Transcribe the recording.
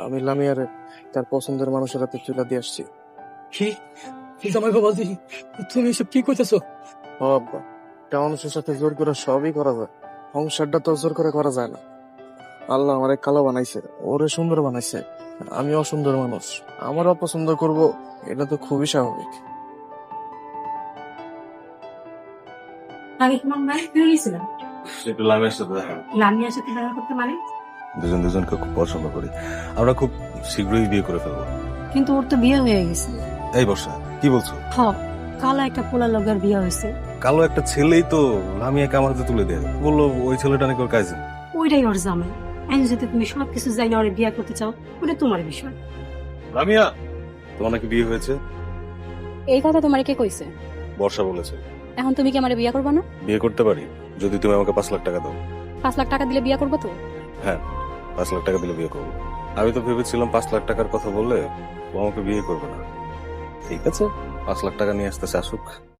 আমি লামিয়ারে তার পছন্দের মানুষের হাতে তুলে দিয়ে আসছি। কি কি জামাই বাবাজি, তুমি এসব কি কইতেছো? ও আব্বা, একটা মানুষের সাথে জোর করে সবই করা যায়, সংসারটা তো জোর করে করা যায় না। আল্লাহ আমারে কালো বানাইছে, ওরে সুন্দর বানাইছে, আমি অসুন্দর মানুষ, আমার অপছন্দ করব, এটা তো খুবই স্বাভাবিক। আগে তোমার ভাই ফিরে গেছিলাম একটু লামের সাথে দেখা। লামিয়ার সাথে দেখা করতে মানে? দুজন দুজনকে খুব পছন্দ করি, আমরা খুব শীঘ্রই বিয়ে করে ফেলবো। কিন্তু ওর তো বিয়ে হয়ে গেছে। এই বর্ষা, কি বলছো? হ, কালো একটা পোলা লগের বিয়ে হয়েছে। কালো একটা ছেলেই তো লামিয়াকে আমার হাতে তুলে দেয়, বললো ওই ছেলেটা নাকি ওর কাজিন। ওইটাই ওর জামাই। এখন যদি তুমি সবকিছু জানি ওরে বিয়ে করতে চাও, ওটা তোমার বিষয়। লামিয়া, তোমার নাকি বিয়ে হয়েছে? এই কথা তোমার কে কইছে? বর্ষা বলেছে। এখন তুমি কি আমার বিয়ে করবে না? বিয়ে করতে পারি যদি তুমি আমাকে 5 লাখ টাকা দাও। 5 লাখ টাকা দিলে বিয়ে করবো তো? হ্যাঁ, 5 লাখ টাকা দিলে বিয়ে করবো। আমি তো ভেবেছিলাম 5 লাখ টাকার কথা বললে ও আমাকে বিয়ে করবে না। ঠিক আছে, 5 লাখ টাকা নিয়ে আসতেছে, আসুক।